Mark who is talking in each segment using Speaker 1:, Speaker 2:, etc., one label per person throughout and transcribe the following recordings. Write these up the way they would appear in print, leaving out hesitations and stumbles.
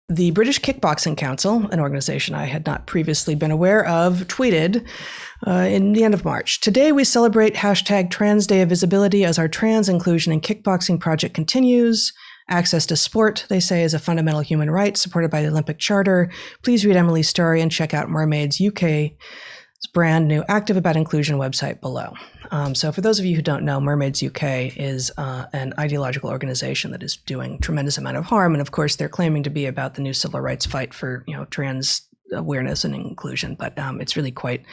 Speaker 1: The British Kickboxing Council, an organization I had not previously been aware of, tweeted in the end of March. Today we celebrate hashtag Trans Day of Visibility as our trans inclusion in kickboxing project continues. Access to sport, they say, is a fundamental human right supported by the Olympic Charter. Please read Emily's story and check out Mermaids UK's brand new Active About Inclusion website below. So for those of you who don't know, Mermaids UK is an ideological organization that is doing tremendous amount of harm. And of course, they're claiming to be about the new civil rights fight for, trans awareness and inclusion. But it's really quite,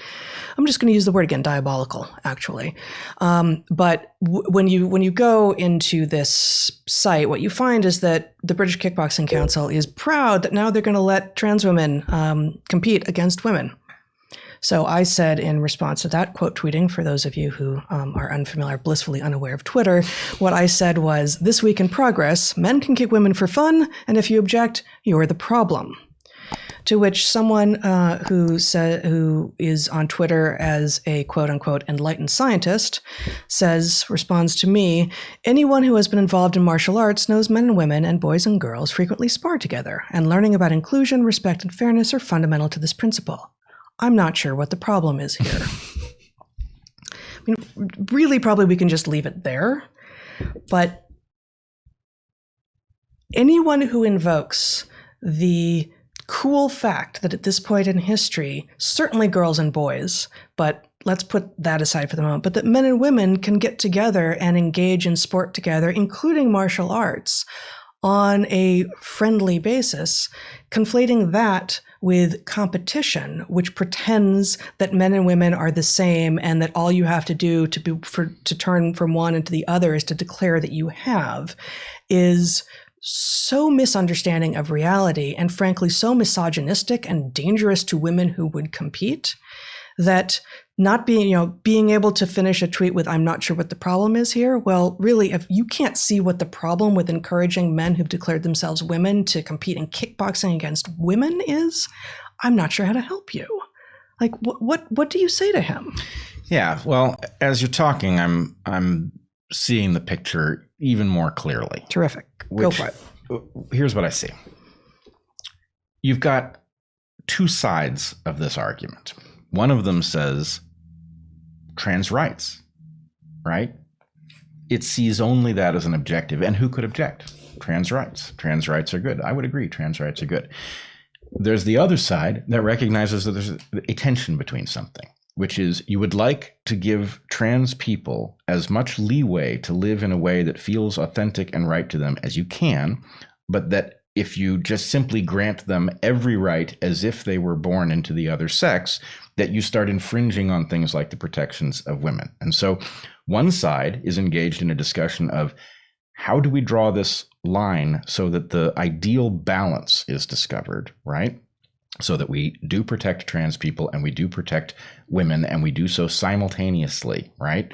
Speaker 1: I'm just going to use the word again, diabolical, actually. But when you go into this site, what you find is that the British Kickboxing Council is proud that now they're going to let trans women compete against women. So I said in response to that, quote tweeting, for those of you who are unfamiliar, blissfully unaware of Twitter, what I said was, this week in progress, men can kick women for fun, and if you object, you're the problem. To which someone who is on Twitter as a quote unquote enlightened scientist responds to me, anyone who has been involved in martial arts knows men and women and boys and girls frequently spar together, and learning about inclusion, respect, and fairness are fundamental to this principle. I'm not sure what the problem is here. I mean, really, probably we can just leave it there. But anyone who invokes the cool fact that at this point in history, certainly girls and boys, but let's put that aside for the moment, but that men and women can get together and engage in sport together, including martial arts, on a friendly basis, conflating that with competition, which pretends that men and women are the same and that all you have to do to turn from one into the other is to declare that you have, is so misunderstanding of reality and frankly so misogynistic and dangerous to women who would compete that not being able to finish a tweet with, I'm not sure what the problem is here. Well, really, if you can't see what the problem with encouraging men who've declared themselves women to compete in kickboxing against women is, I'm not sure how to help you. Like, what do you say to him?
Speaker 2: Yeah, well, as you're talking, I'm seeing the picture even more clearly.
Speaker 1: Terrific. Go for it.
Speaker 2: Here's what I see. You've got two sides of this argument. One of them says trans rights, right? It sees only that as an objective. And who could object? Trans rights. Trans rights are good. I would agree. Trans rights are good. There's the other side that recognizes that there's a tension between something, which is you would like to give trans people as much leeway to live in a way that feels authentic and right to them as you can, but that if you just simply grant them every right as if they were born into the other sex, that you start infringing on things like the protections of women. And so one side is engaged in a discussion of how do we draw this line so that the ideal balance is discovered, right? So that we do protect trans people and we do protect women and we do so simultaneously, right?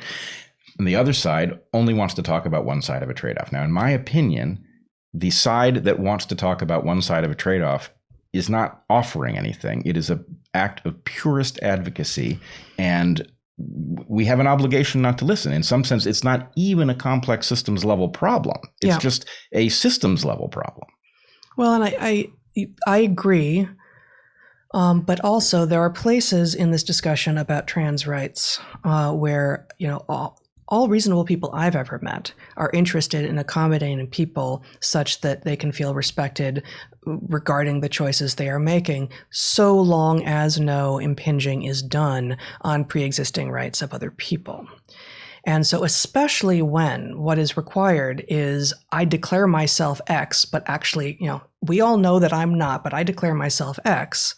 Speaker 2: And the other side only wants to talk about one side of a trade-off. Now, in my opinion, the side that wants to talk about one side of a trade-off is not offering anything. It is an act of purest advocacy, and we have an obligation not to listen. In some sense, it's not even a complex systems level problem. It's just a systems level problem.
Speaker 1: Well, and I agree. But also there are places in this discussion about trans rights where, all reasonable people I've ever met are interested in accommodating people such that they can feel respected regarding the choices they are making, so long as no impinging is done on pre-existing rights of other people. And so especially when what is required is I declare myself X, but actually, we all know that I'm not, but I declare myself X,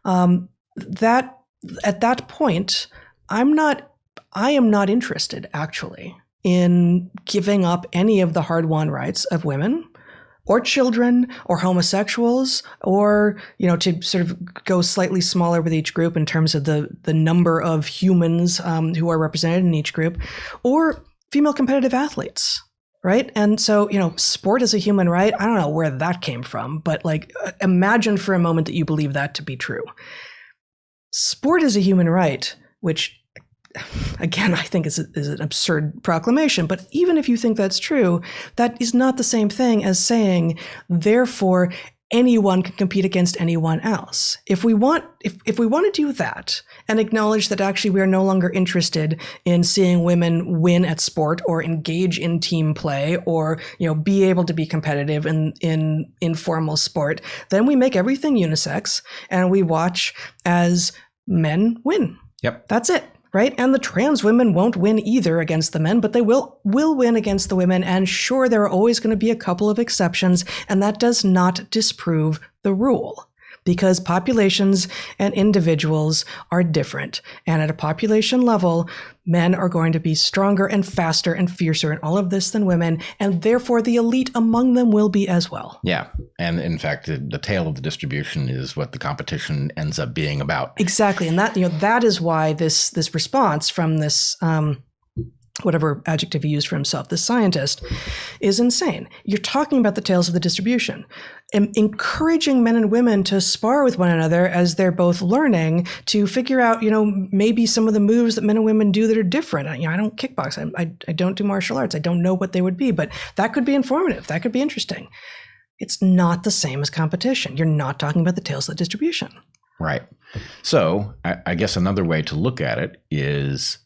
Speaker 1: that at that point, I am not interested actually in giving up any of the hard-won rights of women or children or homosexuals or, to sort of go slightly smaller with each group in terms of the number of humans who are represented in each group, or female competitive athletes, right? And so, sport is a human right. I don't know where that came from, but imagine for a moment that you believe that to be true. Sport is a human right, which again, I think is an absurd proclamation. But even if you think that's true, that is not the same thing as saying, therefore, anyone can compete against anyone else. If we want to do that and acknowledge that actually we are no longer interested in seeing women win at sport or engage in team play or, be able to be competitive in informal sport, then we make everything unisex and we watch as men win.
Speaker 2: Yep.
Speaker 1: That's it. Right? And the trans women won't win either against the men, but they will win against the women. And sure, there are always going to be a couple of exceptions, and that does not disprove the rule. Because populations and individuals are different. And at a population level, men are going to be stronger and faster and fiercer in all of this than women. And therefore, the elite among them will be as well.
Speaker 2: Yeah. And in fact, the tail of the distribution is what the competition ends up being about.
Speaker 1: Exactly. And that is why this response from this whatever adjective he used for himself, this scientist, is insane. You're talking about the tails of the distribution. Encouraging men and women to spar with one another as they're both learning to figure out, maybe some of the moves that men and women do that are different. I don't kickbox. I don't do martial arts. I don't know what they would be, but that could be informative. That could be interesting. It's not the same as competition. You're not talking about the tails of the distribution.
Speaker 2: Right. So I guess another way to look at it is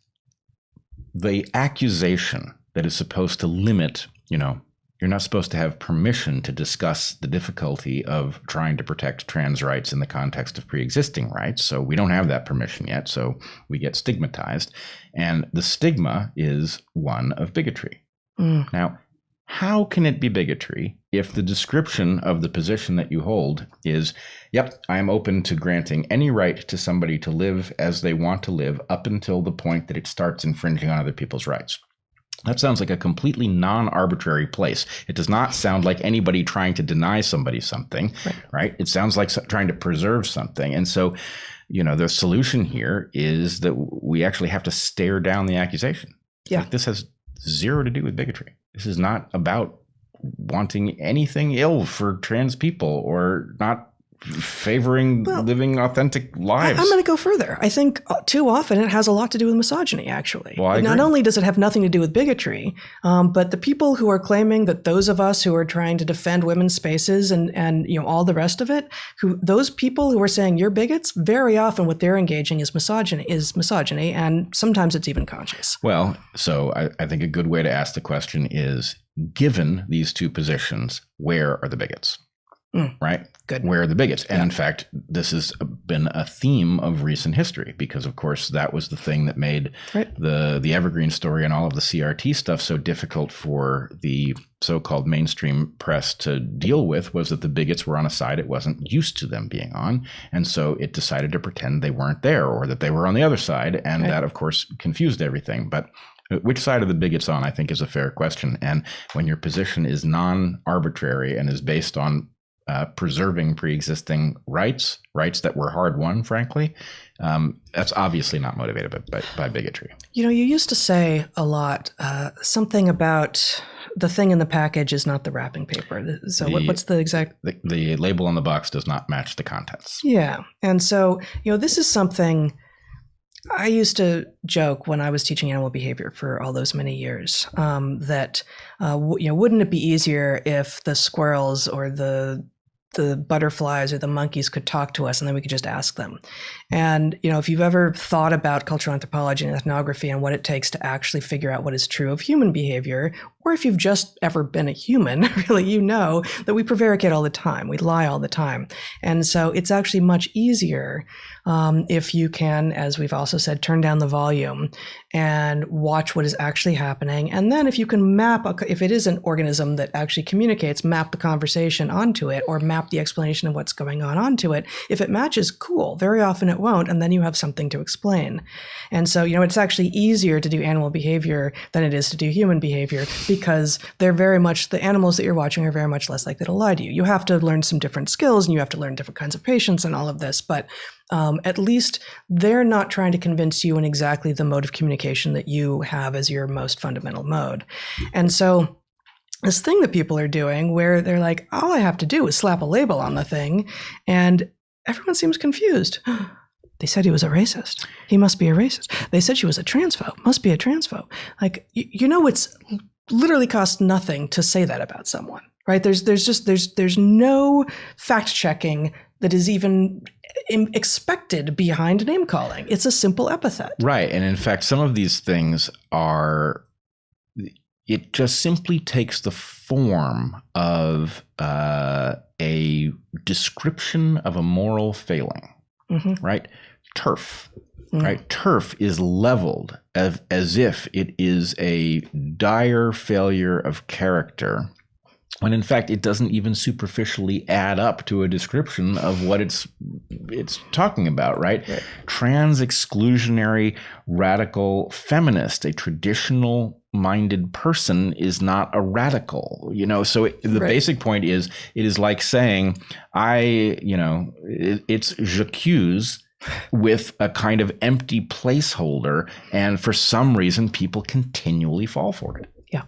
Speaker 2: the accusation that is supposed to limit, you're not supposed to have permission to discuss the difficulty of trying to protect trans rights in the context of pre-existing rights. So we don't have that permission yet. So we get stigmatized. And the stigma is one of bigotry. Now, how can it be bigotry if the description of the position that you hold is, yep, I am open to granting any right to somebody to live as they want to live up until the point that it starts infringing on other people's rights? That sounds like a completely non-arbitrary place. It does not sound like anybody trying to deny somebody something, right? It sounds like trying to preserve something. And so, the solution here is that we actually have to stare down the accusation.
Speaker 1: Yeah.
Speaker 2: Like, this has zero to do with bigotry. This is not about wanting anything ill for trans people or not favoring living authentic lives.
Speaker 1: I'm going to go further. I think too often it has a lot to do with misogyny, actually.
Speaker 2: Well, I agree.
Speaker 1: Not only does it have nothing to do with bigotry, but the people who are claiming that those of us who are trying to defend women's spaces and all the rest of it, those people who are saying you're bigots, very often what they're engaging is misogyny, and sometimes it's even conscious.
Speaker 2: Well, so I think a good way to ask the question is, given these two positions, where are the bigots? Right?
Speaker 1: Good.
Speaker 2: Where are the bigots? And in fact, this has been a theme of recent history because, of course, that was the thing that made the Evergreen story and all of the CRT stuff so difficult for the so-called mainstream press to deal with, was that the bigots were on a side it wasn't used to them being on. And so it decided to pretend they weren't there or that they were on the other side. And that, of course, confused everything. But which side are the bigots on, I think, is a fair question. And when your position is non-arbitrary and is based on preserving pre-existing rights that were hard-won, frankly, that's obviously not motivated by bigotry.
Speaker 1: You used to say a lot, something about the thing in the package is not the wrapping paper. So what's the exact...
Speaker 2: The label on the box does not match the contents.
Speaker 1: Yeah. And so, this is something I used to joke when I was teaching animal behavior for all those many years, that, wouldn't it be easier if the squirrels or the butterflies or the monkeys could talk to us and then we could just ask them. And, if you've ever thought about cultural anthropology and ethnography and what it takes to actually figure out what is true of human behavior, or if you've just ever been a human, really, that we prevaricate all the time. We lie all the time. And so it's actually much easier if you can, as we've also said, turn down the volume and watch what is actually happening. And then if you can if it is an organism that actually communicates, map the conversation onto it or map the explanation of what's going on onto it. If it matches, cool. Very often it won't. And then you have something to explain. And so, it's actually easier to do animal behavior than it is to do human behavior because they're very much, the animals that you're watching are very much less likely to lie to you. You have to learn some different skills and you have to learn different kinds of patience and all of this. But at least they're not trying to convince you in exactly the mode of communication that you have as your most fundamental mode. And so this thing that people are doing where they're like, all I have to do is slap a label on the thing and everyone seems confused. They said he was a racist. He must be a racist. They said she was a transphobe. Must be a transphobe. Like, it's literally costs nothing to say that about someone. right? There's no fact checking that is even expected behind name calling. It's a simple epithet.
Speaker 2: Right. And in fact, some of these things are, it just simply takes the form of a description of a moral failing, right? Turf, right? Turf is leveled as if it is a dire failure of character, when in fact it doesn't even superficially add up to a description of what it's talking about, right? Trans exclusionary radical feminist, a traditional minded person, is not a radical, so the basic point is, it is like saying it's j'accuse with a kind of empty placeholder, and for some reason people continually fall for it.
Speaker 1: Yeah.